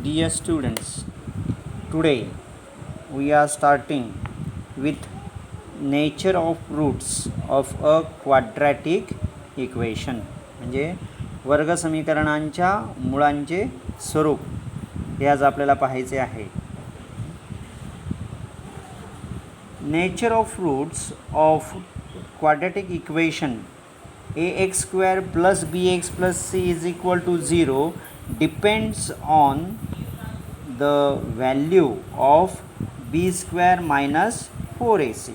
Dear students, today we are starting with nature of roots of a quadratic equation. म्हणजे वर्ग समीकरणांच्या मुळांचे स्वरूप हे आज आपल्याला पाहायचे आहे. Nature of roots of quadratic equation ax square plus bx plus c is equal to 0 depends on the value of b square minus 4ac.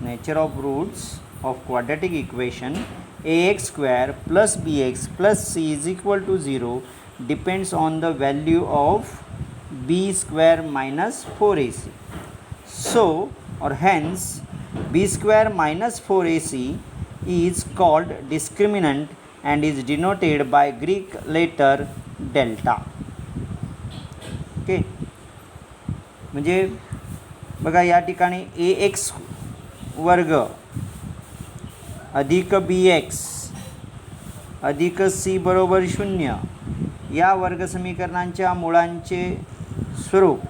Nature of roots of quadratic equation ax square plus bx plus c is equal to 0 depends on the value of b square minus 4ac. So, or hence, b square minus 4ac is called discriminant and is denoted by Greek letter delta. Okay. म्हणजे बघा या ठिकाणी ax वर्ग अधिक bx अधिक c बरोबर 0 या वर्ग समीकरणांच्या मुळांचे स्वरूप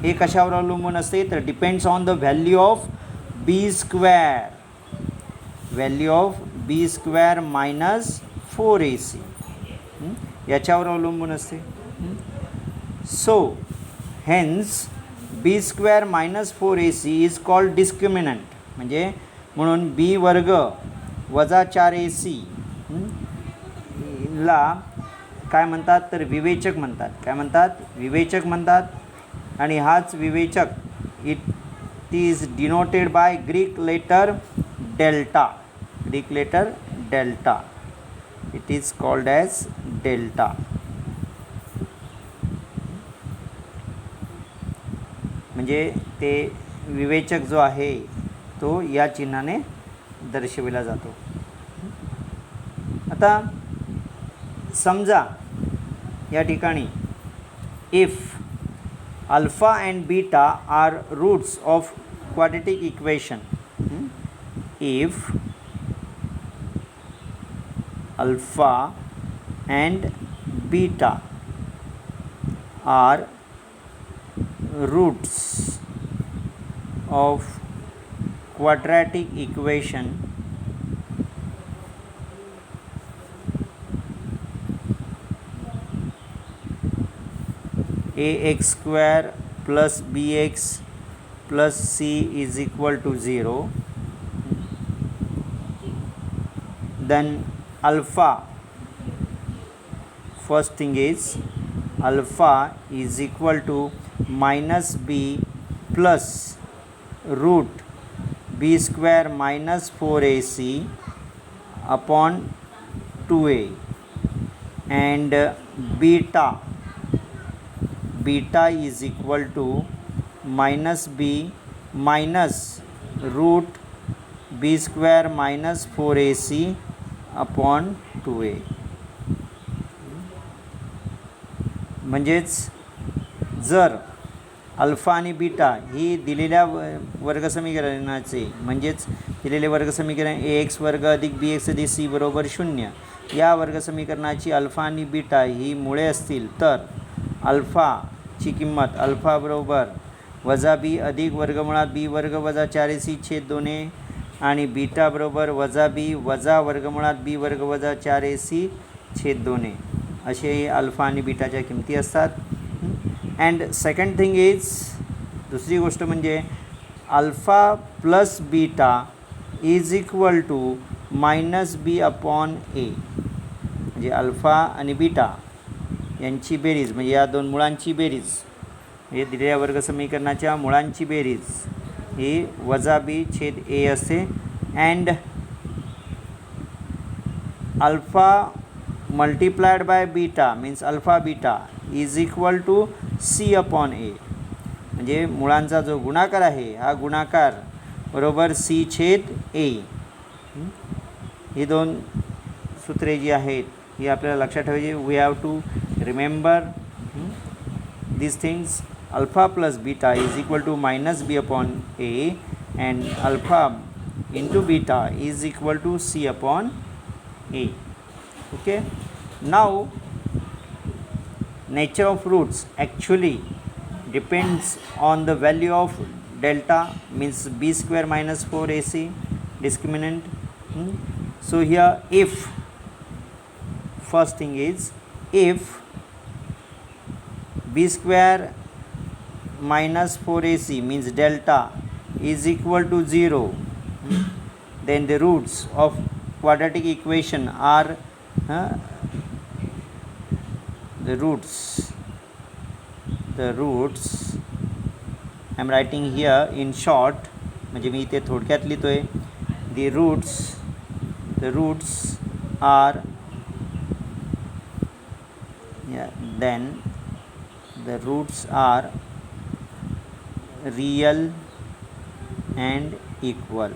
हे कशावर अवलंबून असते तर depends on the value of B square minus 4ac याच्यावर अवलंबून असते. So hence B square minus 4ac is called discriminant. म्हणजे म्हणून बी वर्ग वजा 4ac ला काय म्हणतात तर विवेचक म्हणतात. काय म्हणतात? विवेचक म्हणतात. आणि हाच विवेचक it is denoted by Greek letter delta. It is called as delta. म्हणजे ते विवेचक जो आहे तो या चिन्हाने दर्शविला जातो. आता समजा या ठिकाणी if alpha and beta are roots of quadratic equation. If alpha and beta are roots of quadratic equation, ax square plus bx plus c is equal to 0, then alpha, first thing is alpha is equal to minus b plus root b square minus 4ac upon 2a, and beta is equal to minus b minus root b square minus 4ac upon 2a. म्हणजेच जर alpha आणि beta ही दिलेल्या वर्गसमीकरणाचे म्हणजेच दिलेले वर्गसमीकरण ax वर्ग अधिक bx अधिक c बरोबर 0 या वर्गसमीकरणाची अल्फा आणि बीटा ही मुळे असतील तर अल्फाची किंमत अल्फा बरोबर वजा बी अधिक वर्गमुळात बी वर्ग वजा 4ac छेद 2a आणि बीटा बरोबर वजा बी वजा वर्गमुळात बी वर्ग वजा 4ac छेद 2a असे अल्फा आणि बीटाच्या किमती असतात. अँड सेकंड थिंग इज दुसरी गोष्ट म्हणजे alpha plus beta is equal to minus B upon A. म्हणजे अल्फा आणि बीटा यांची बेरीज म्हणजे या दोन मुळांची बेरीज म्हणजे दिलेल्या वर्गसमीकरणाच्या मुळांची बेरीज ही वजा बी छेद ए असते. And alpha multiplied by beta means alpha beta is equal to C upon A. म्हणजे मुळांचा जो गुणाकार आहे हा गुणाकार बरोबर सी छेद ए. ही दोन सूत्रे जी आहेत ही आपल्याला लक्षात ठेवायची. We have to remember these things. Alpha plus beta is equal to minus b upon a and alpha into beta is equal to c upon a. Okay, now nature of roots actually depends on the value of delta, means b square minus 4ac discriminant. So here if first thing is, if b square minus 4ac means delta is equal to 0, then the roots of quadratic equation are the roots I am writing here in short, म्हणजे मी इथे थोडक्यात लिहितोय. the roots are then the roots are real and equal.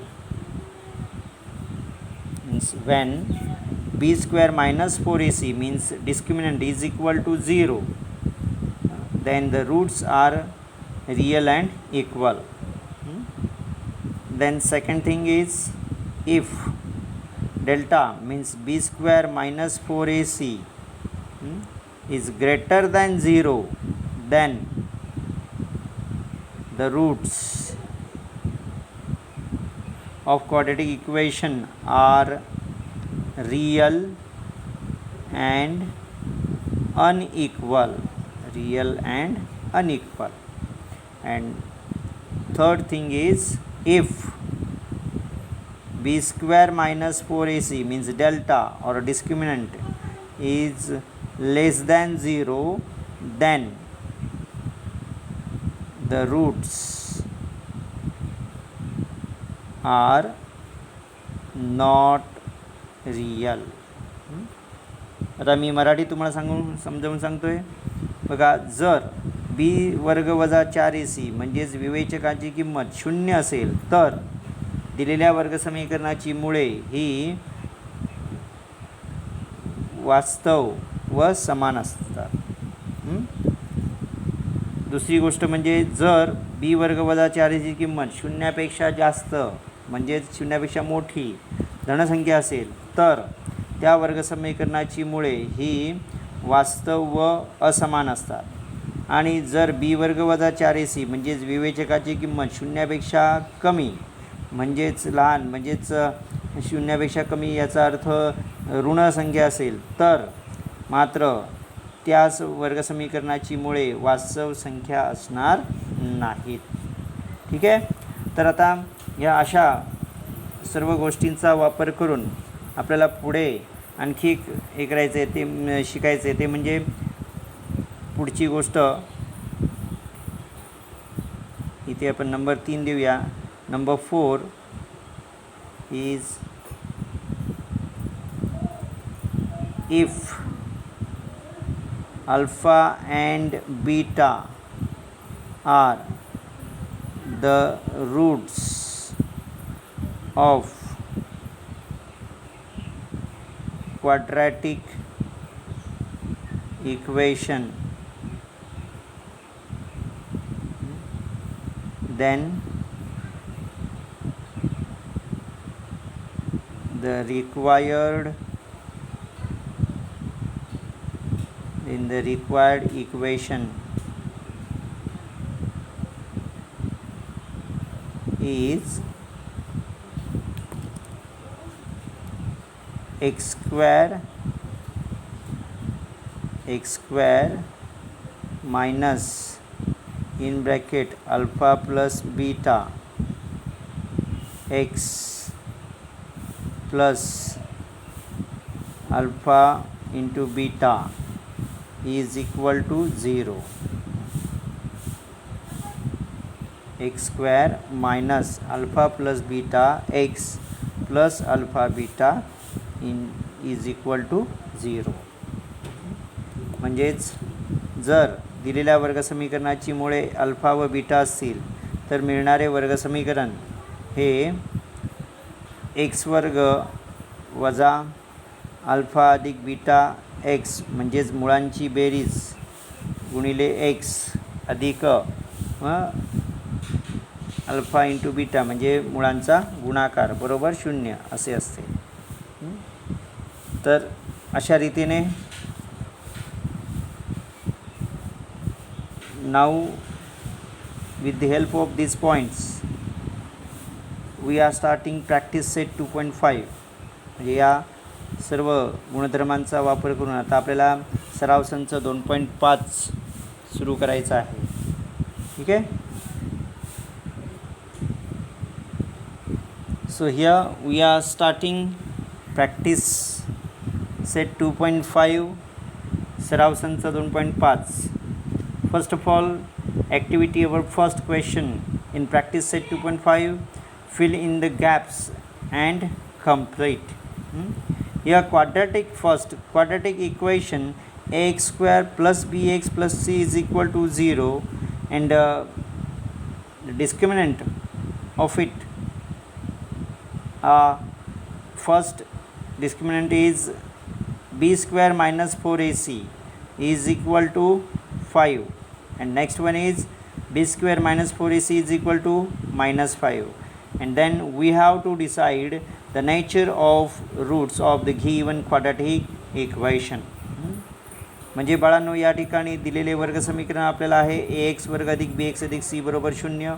Means when b square minus 4ac means discriminant is equal to 0, then the roots are real and equal. Then second thing is, if delta means b square minus 4ac is greater than 0, then the roots of quadratic equation are real and unequal. And third thing is, if b square minus 4ac means delta or discriminant is less than 0, then the roots are not real. आता मी मराठी तुम्हाला समजावून सांगतोय बघा. जर b वर्ग वजा 4ac म्हणजेच विवेचकाची किंमत 0 असेल, तर दिलेल्या वर्गसमीकरणाची मुळे ही वास्तव व समान असतात. दुसरी गोष्ट म्हणजे, जर b वर्ग वजा 4ac किंमत 0पेक्षा जास्त म्हणजेच 0पेक्षा मोठी धनसंख्या असेल, तर त्या वर्गसमीकरणाची मुळे ही वास्तव व असमान असतात. आणि जर b वर्ग वजा 4ac म्हणजेच विवेचकाची किंमत 0पेक्षा कमी म्हणजेच लहान म्हणजेच 0पेक्षा कमी याचा अर्थ ऋण संख्या असेल, तर मात्र त्याच वर्गसमीकरणाची मुळे वास्तव संख्या असणार नाहीत. ठीक आहे. तर आता या अशा सर्व गोष्टींचा वापर करून आपल्याला पुढे आणखी हे करायचं आहे, ते शिकायचं आहे. ते म्हणजे पुढची गोष्ट इथे आपण नंबर 3 देऊया. Number 4 is if alpha and beta are the roots of quadratic equation, then the required equation is x square minus in bracket alpha plus beta x plus alpha into beta is equal to 0. x square minus alpha plus beta x plus alpha beta is equal to 0. म्हणजेच जर दिलेल्या वर्गसमीकरणाची मुळे alpha व beta असतील, तर मिळणारे वर्गसमीकरण हे x वर्ग वजा अल्फा अधिक बीटा एक्स म्हणजेच मुळांची बेरीज गुणिले एक्स अधिक अल्फा इंटू बीटा म्हणजे मुळांचा गुणाकार बरोबर 0 असे असते. तर अशा रीतीने now with the help of these points we are starting practice set 2.5. म्हणजे या सर्व गुणधर्मांचा वापर करून आता आपल्याला सराव संच 2.5 सुरू करायचा आहे. ठीक आहे. So here we are starting practice set 2.5 सराव संच 2.5. First of all, activity our first question in practice set 2.5, fill in the gaps and complete. Here quadratic equation ax square plus bx plus c is equal to 0 and the discriminant of it, first discriminant is b square minus 4ac is equal to 5, and next one is b square minus 4ac is equal to minus 5, and then we have to decide the nature of roots of the given quadratic equation. म्हणजे बाळांनो या ठिकाणी दिलेले वर्गसमीकरण आपल्याला आहे ax वर्ग अधिक bx अधिक c बरोबर 0.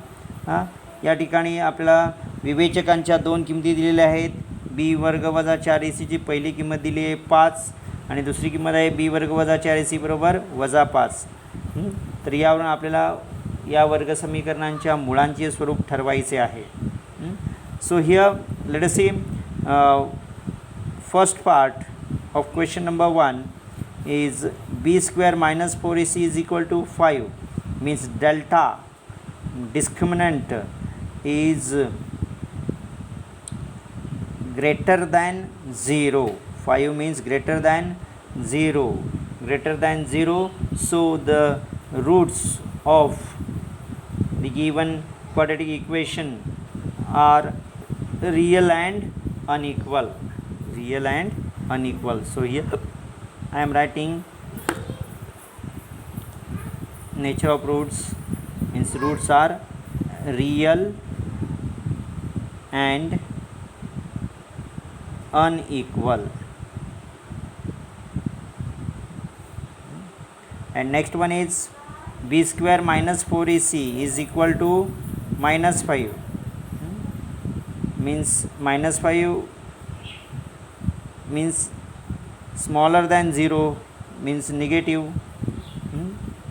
या ठिकाणी आपल्याला विवेचकांच्या दोन किमती दिलेल्या आहेत. b वर्ग वजा 4ac ची पहिली किंमत दिली आहे 5 आणि दुसरी किंमत आहे b वर्ग वजा 4ac बरोबर वजा 5. तर यावरून आपल्याला या वर्गसमीकरणांच्या मुळांचे स्वरूप ठरवायचे आहे. So here let us see first part of question number 1 is b square minus 4ac is equal to 5, means delta discriminant is greater than 0. 5 means greater than 0, so the roots of the given quadratic equation are real and unequal. So here I am writing nature of roots, means roots are real and unequal. And next one is b square minus 4ac is equal to minus 5, means minus 5 means smaller than 0, means negative.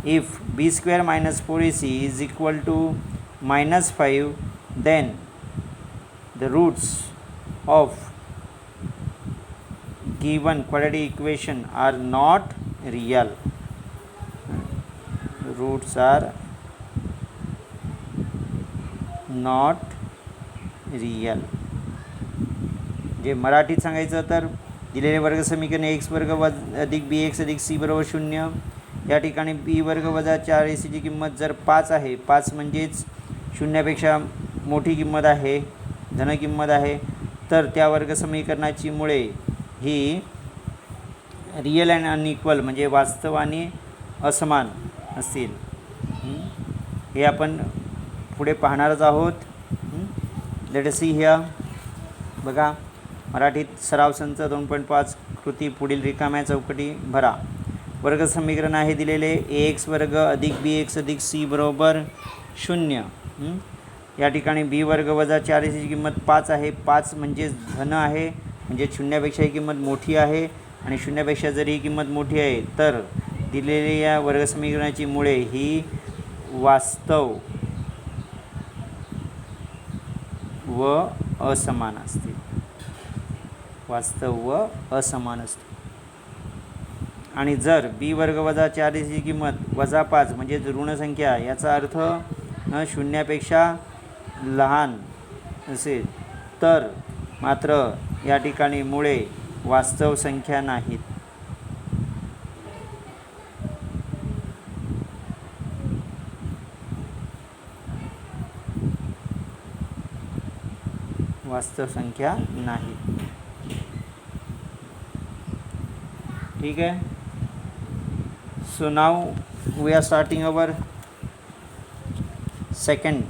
If b square minus 4ac is equal to minus 5, then the roots of given quadratic equation are not real. Roots are not real. जे मराठीत सांगायचं तर दिलेले वर्गसमीकरण x वर्ग अधिक बी x अधिक C बरोबर 0. या ठिकाणी बी वर्ग वजा 4ac ची किंमत जर 5 आहे, 5 म्हणजेच शून्यापेक्षा मोठी किंमत आहे, धन किंमत आहे, तर त्या वर्गसमीकरणाची मुळे ही रियल अँड अनइक्वल म्हणजे वास्तव आणि असमान असतील. हे आपण पुढे पाहणारच आहोत. Let us see here. बघा मराठीत सराव संच 2.5 कृती पुढील रिकाम्या चौकटी भरा. वर्गसमीकरण आहे दिलेले ax वर्ग अधिक bx अधिक c बरोबर 0. या ठिकाणी b वर्ग वजा 4ac ची किंमत 5 आहे. 5 म्हणजे धन आहे, म्हणजे शून्यापेक्षा ही किंमत मोठी आहे आणि शून्यापेक्षा जर ही किंमत मोठी आहे तर दिलेल्या या वर्गसमीकरणाची मुळे ही वास्तव व असमान असतील. आणि जर b वर्ग वजा 4ac ची किंमत वजा 5 म्हणजे ऋण संख्या, याचा अर्थ शून्यापेक्षा लहान असेल तर मात्र या ठिकाणी मुळे वास्तव संख्या नाहीत. वास्तव संख्या नाही. ठीक है. So now we are starting our second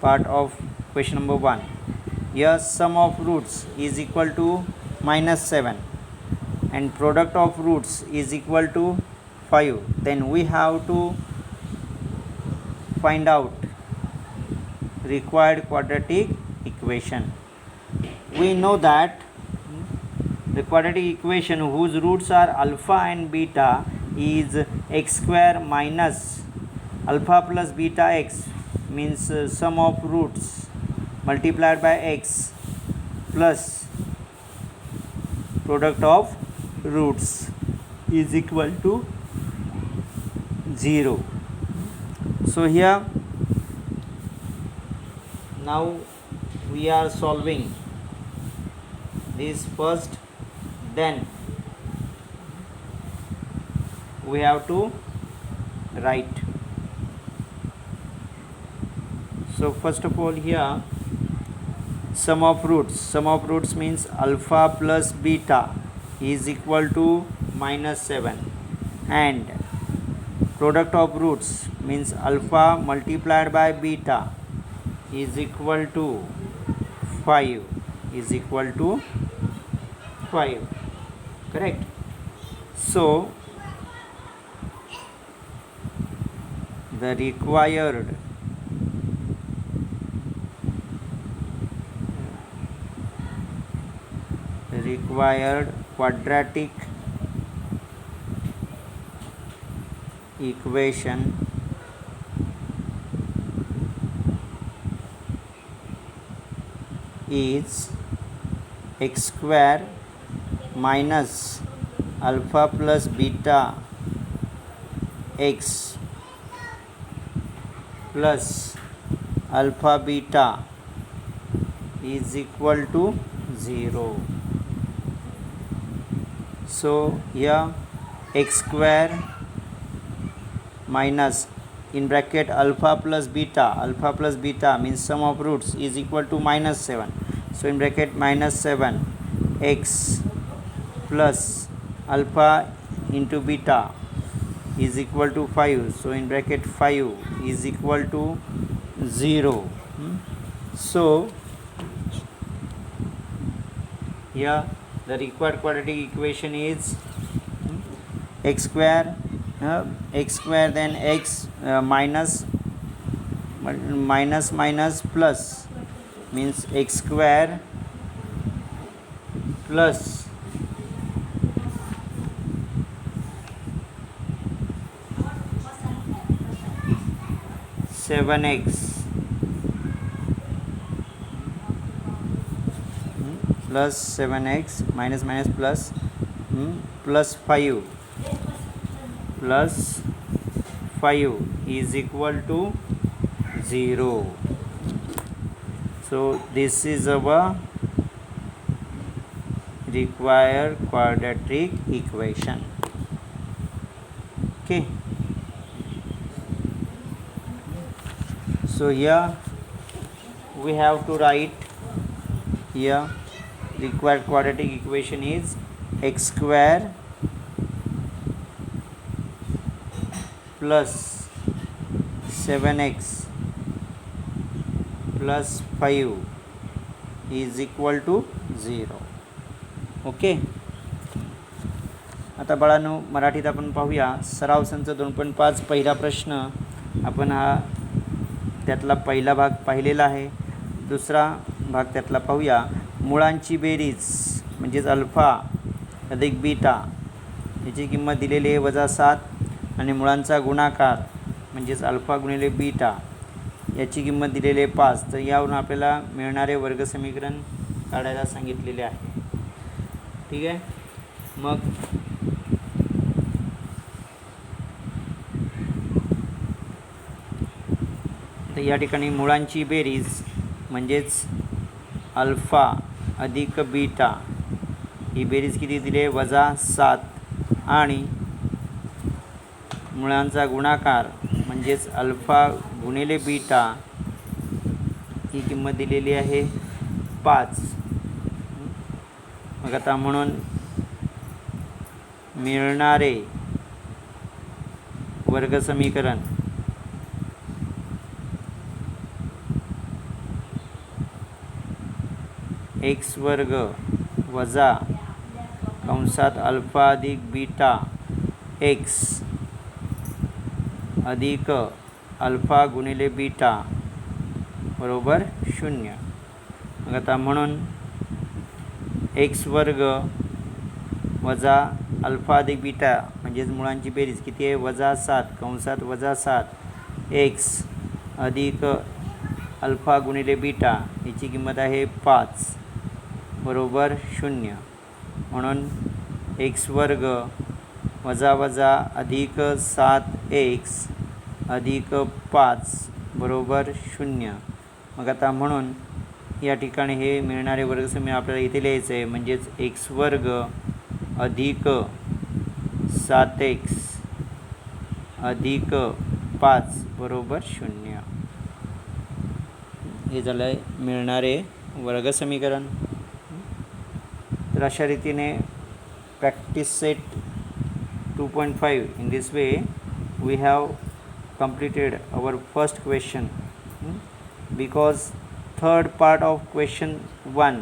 part of question number 1. Here sum of roots is equal to -7 and product of roots is equal to 5. Then we have to find out required quadratic equation. We know that the quadratic equation whose roots are alpha and beta is x square minus alpha plus beta x, means sum of roots multiplied by x plus product of roots is equal to 0. So here now we are solving this first, then we have to write. So first of all here sum of roots means alpha plus beta is equal to -7, and product of roots means alpha multiplied by beta is equal to 5, correct. So the required quadratic equation is x square minus alpha plus beta x plus alpha beta is equal to 0. So here x square minus in bracket alpha plus beta means sum of roots is equal to -7. So in bracket -7 x plus alpha into beta is equal to 5. So in bracket 5 is equal to 0. So here the required quadratic equation is x square then x minus plus means x square plus 7x plus 7x minus plus plus 5 is equal to 0. So this is our required quadratic equation. Okay, so here we have to write here required quadratic equation is x square plus 7x plus 5 is equal to 0. Okay, आता बाळांनो मराठीत आपण पाहूया सराव संच 2.5 पहिला प्रश्न. आपण हा त्यातला पहिला भाग पाहिलेला आहे. दुसरा भाग त्यातला पाहूया. मुळांची बेरीज म्हणजेच अल्फा अधिक बीटा याची किंमत दिलेली आहे -7 आणि मुळांचा गुणाकार म्हणजेच अल्फा गुणिले बीटा याची किंमत दिलेली आहे 5. तर यावरून आपल्याला मिळणारे वर्गसमीकरण काढायला सांगितलेले आहे. ठीक आहे, मग तर या ठिकाणी मुळांची बेरीज म्हणजेच अल्फा अधिक बीटा ही बेरीज किती दिली आहे -7 आणि मुळांचा गुणाकार म्हणजेच अल्फा गुणिले बीटा ही किंमत दिलेली आहे 5. मग आता म्हणून मिळणारे वर्गसमीकरण एक्स वर्ग वजा कंसात अल्फा अधिक बीटा एक्स अधिक अल्फा गुणिले बीटा बरोबर 0. मग आता म्हणून एक्स वर्ग वजा अल्फा अधिक बीटा म्हणजेच मुळांची बेरीज किती आहे -7 कंसात -7 एक्स अधिक अल्फा गुणिले बीटा याची किंमत आहे 5 बरोबर 0. म्हणून एक्स वर्ग वजा वजा अधिक 7x अधिक 5 बरोबर 0. मग आता म्हणून या ठिकाणी हे मिळणारे वर्गसमीकरण आपल्याला इथे लिहायचं आहे म्हणजेच एक्स वर्ग अधिक 7x अधिक 5 बरोबर 0. हे झालं आहे मिळणारे वर्गसमीकरण. तर अशा रीतीने practice set 2.5 in this way we have completed our first question because third part of question 1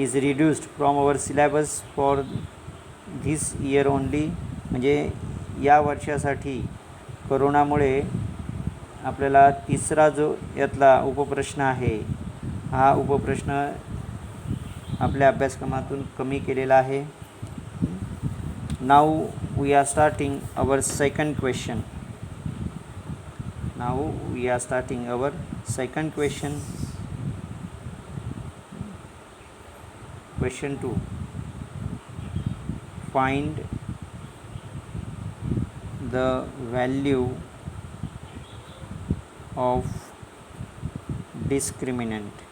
is reduced from our syllabus for this year only. म्हणजे या वर्षासाठी कोरोनामुळे आपल्याला तिसरा जो यातला उपप्रश्न आहे हा उपप्रश्न आपल्या अभ्यासक्रमातून कमी केलेला आहे. Now we are starting our second question. Now we are starting our second question. Question 2. Find the value of discriminant.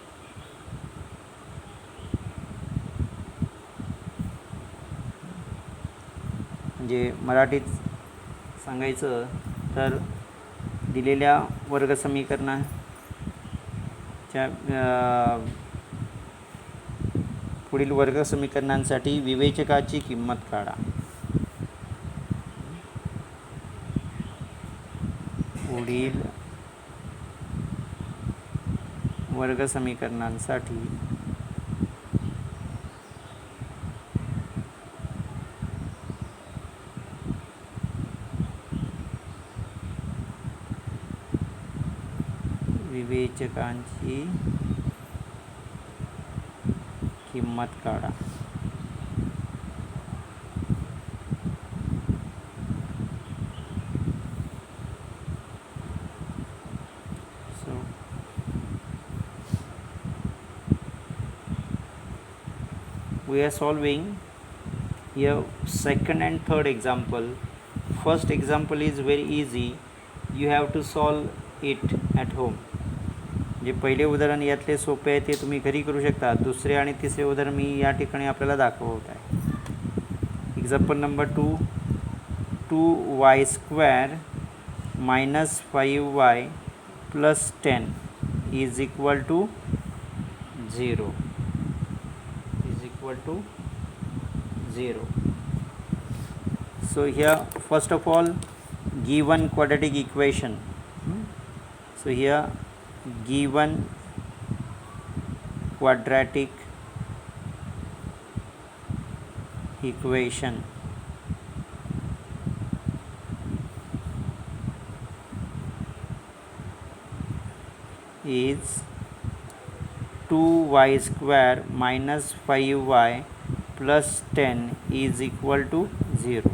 म्हणजे मराठीत सांगायचं तर दिलेल्या वर्गसमीकरणाच्या पुढील वर्गसमीकरणांसाठी विवेचकाची किंमत काढा. पुढील वर्गसमीकरणांसाठी विवेचकांची किंमत काढा. So we are solving here second and third example. First example is very easy. You have to solve it at home. जे पहिले उदाहरण यातले सोपे आहे ते तुम्ही घरी करू शकता. दुसरे आणि तिसरे उदाहरण मी या ठिकाणी आपल्याला दाखवत आहे. Example number 2. 2y² - 5y + 10 is equal to 0. So here first of all given quadratic equation. So here given quadratic equation is 2y² - 5y + 10 is equal to 0.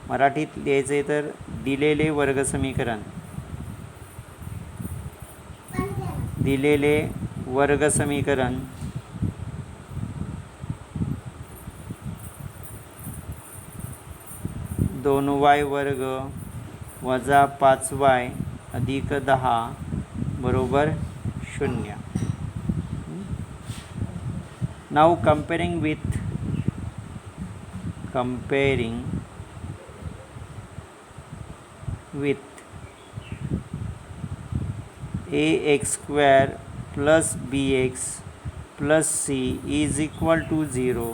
मराठीत लिहायचे तर दिलेले वर्गसमीकरण 2y² - 5y + 10 बरोबर 0. Now comparing with ax² + bx + c is equal to 0.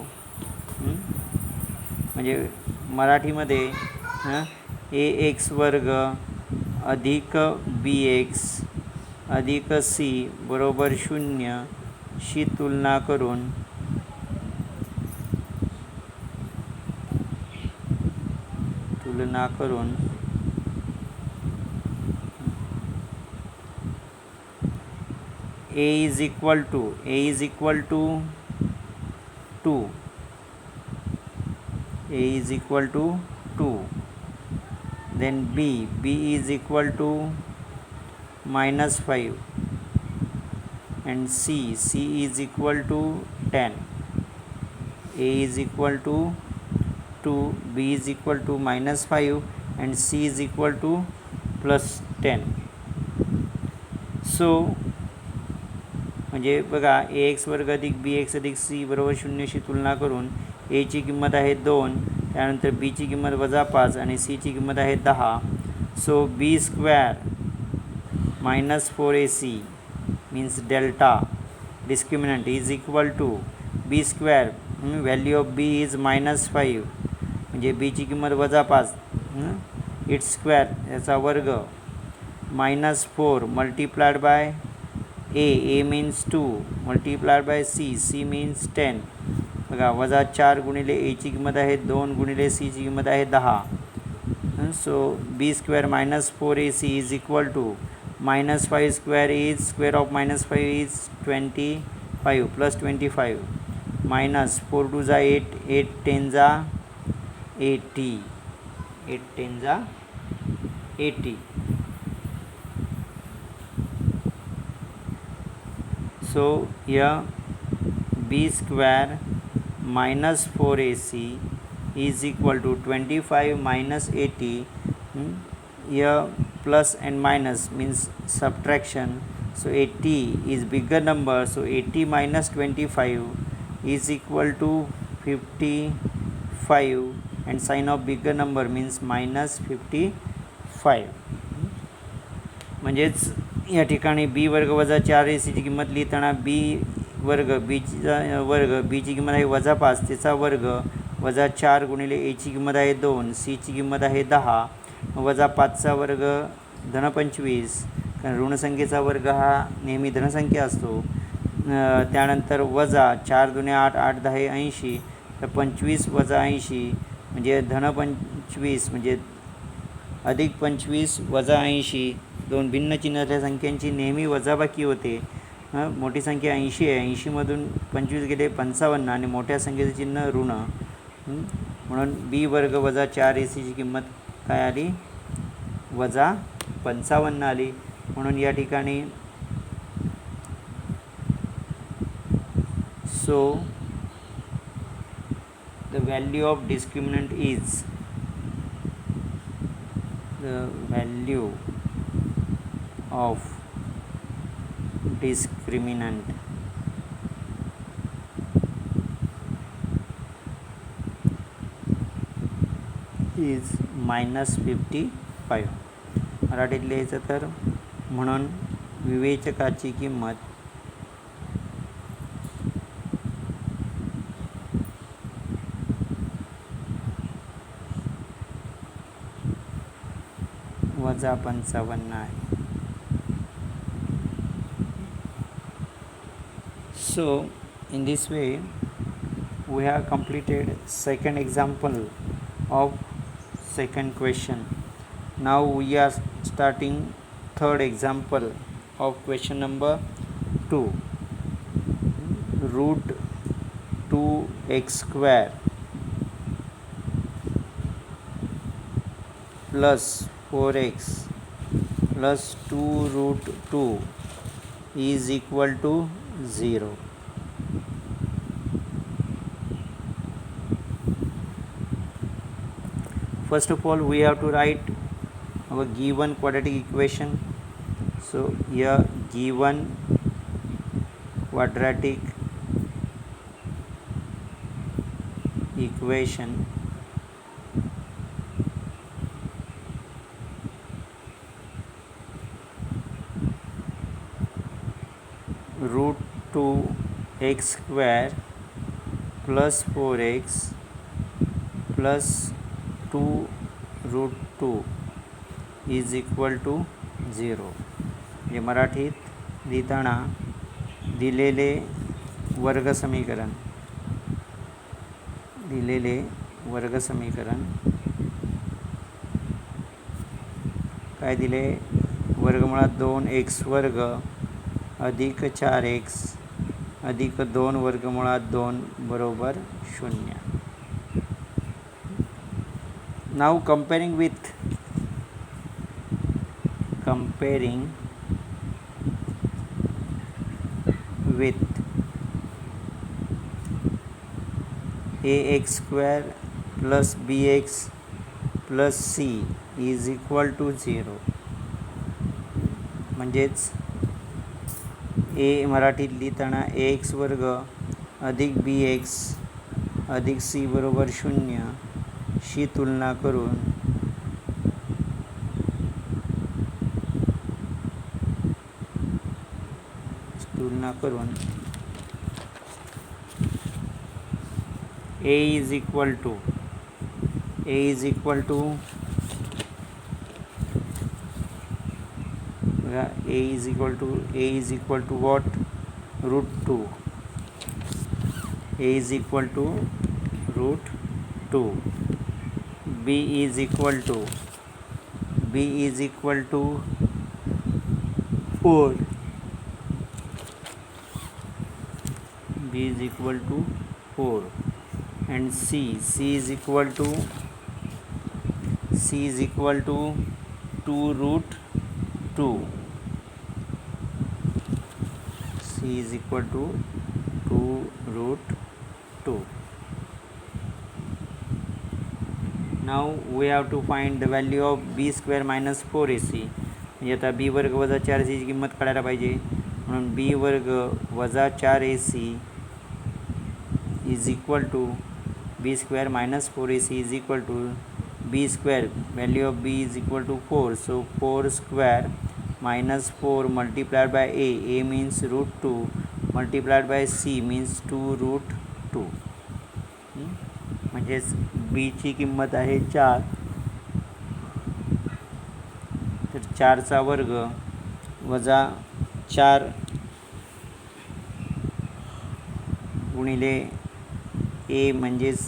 म्हणजे मराठीमध्ये ax² अधिक bx अधिक c बरोबर 0 शी तुलना करून a is equal to 2, a is equal to 2, then b is equal to -5, and c is equal to 10. A is equal to 2, b is equal to -5, and c is equal to +10. So म्हणजे बघा ax वर्ग अधिक bx अधिक c बरोबर 0 शी तुलना करून a ची किंमत आहे 2, त्यानंतर b ची किंमत -5 आणि c ची किंमत आहे 10. So b² -4ac means delta discriminant is equal to b². Value of b is -5 म्हणजे b ची किंमत -5 इट्स स्क्वेअर याचा वर्ग -4 multiplied by a means 2 multiplied by c means 10. बघा -4 गुणिले a ची किंमत आहे 2 गुणिले c ची किंमत आहे 10. So b² -4ac is equal to -5² is square of -5 is 25 plus 25 -4 2 जा 8, 8 10 जा 80, 8 10 जा 80. So here b² -4ac is equal to 25 minus 80. Here plus and minus means subtraction. So 80 is bigger number. So 80 minus 25 is equal to 55, and sign of bigger number means -55. म्हणजेच या ठिकाणी b वर्ग वजा 4ac ची किंमत लिहिताना b वर्ग b ची किंमत आहे -5 तिचा वर्ग वजा 4 गुणिले a ची किंमत आहे 2, c ची किंमत आहे 10, वजा 5चा वर्ग धन 25, कारण ऋणसंख्येचा वर्ग हा नेहमी धनसंख्या असतो. त्यानंतर वजा 4 दुणे 8, 8 10 80, तर 25 वजा 80 म्हणजे धन 25 म्हणजे अधिक 25 वजा 80. दोन भिन्न चिन्हाच्या संख्यांची नेहमी वजाबाकी होते. मोठी संख्या 80 आहे, 80मधून 25 गेले 55, आणि मोठ्या संख्येचं चिन्ह ऋण, म्हणून b वर्ग वजा 4ac ची किंमत काय आली वजा 55 आली. म्हणून या ठिकाणी so the value of discriminant is the value of discriminant is -55. मराठीत लिहायचं तर म्हणून विवेचकाची किंमत वजा 55 आहे. So in this way we have completed second example of second question. Now we are starting third example of question number 2. Root 2x² plus 4x plus 2 root 2 is equal to 0. First of all, we have to write our given quadratic equation. So here given quadratic equation root 2x² plus 4x plus 2 root 2 is equal to 0. म्हणजे मराठीत लिहिताना दिलेले वर्गसमीकरण काय दिले वर्गमुळात 2x² अधिक 4x अधिक 2 वर्गमुळात 2 बरोबर 0. नाव comparing with ax square plus bx plus c is equal to 0. म्हणजेच ए मराठीत लिहिताना ax वर्ग अधिक bx अधिक c बरोबर 0 शी तुलना करून a is equal to what? Root 2. A is equal to root 2. B is equal to 4. B is equal to 4. And C is equal to 2 root 2. C is equal to 2 root 2. Now we have to find the value of b square minus 4ac. म्हणजे आता b वर्ग वजा 4ac ची किंमत काढायला पाहिजे. म्हणून b वर्ग वजा 4ac is equal to b square minus 4ac is equal to b square, value of b is equal to 4, so 4 square minus 4 multiplied by a means root 2 multiplied by c means 2 root 2. म्हणजेच b ची किंमत आहे 4, तर 4 चा वर्ग वजा 4 गुणिले a म्हणजेच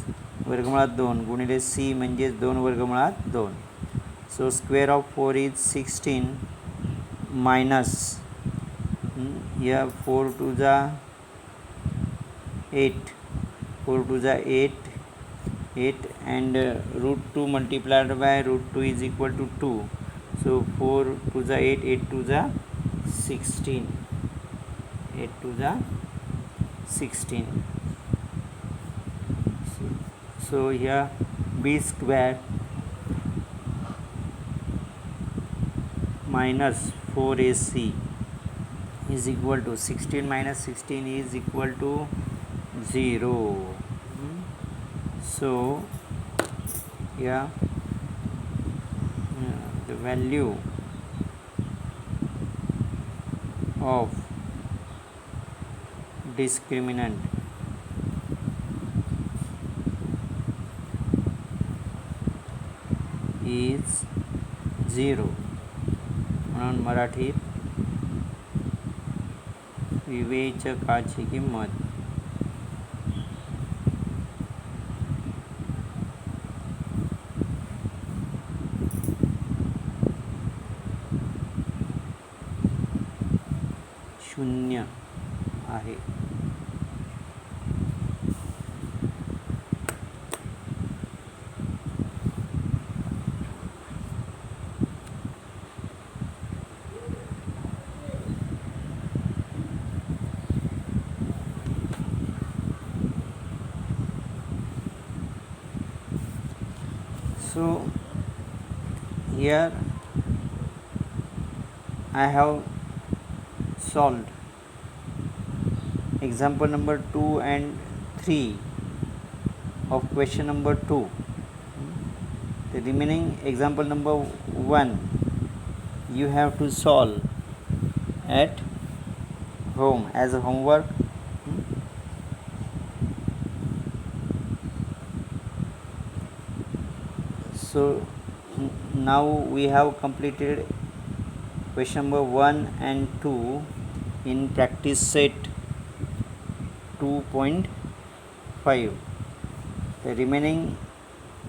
वर्गमुळात 2 गुणिले c म्हणजेच 2 वर्गमुळात 2. So square of 4 is 16 minus या 4 टू जा 8 and root 2 multiplied by root 2 is equal to 2. So 4 to the 8 to the 16. 8 to the 16. So here b square minus 4ac is equal to 16 minus 16 is equal to 0. So here the value of discriminant is 0. म्हणून मराठीत विवेचकाची किंमत शून्य आहे. So here I have solved example number 2 and 3 of question number 2. The remaining example number 1 you have to solve at home as a homework. So now we have completed question number 1 and 2 in practice set 2.5. The remaining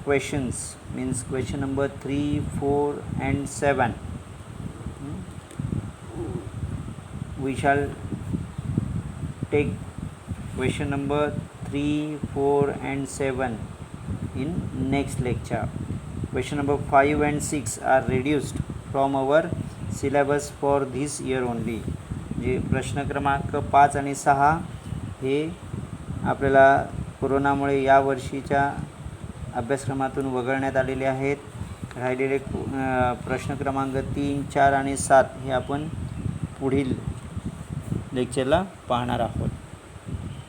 questions means question number 3, 4 and 7 we shall take question number 3, 4 and 7 in next lecture. Question number 5 and 6 are reduced from our syllabus for this year only. जे प्रश्न क्रमांक 5 आणि 6 हे आपल्याला कोरोनामुळे या वर्षीच्या अभ्यासक्रमातून वगळण्यात आलेले आहेत. राहिलेले प्रश्न क्रमांक 3, 4 आणि 7 हे आपण पुढील लेक्चरला पाहणार आहोत.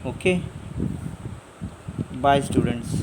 Okay, bye students.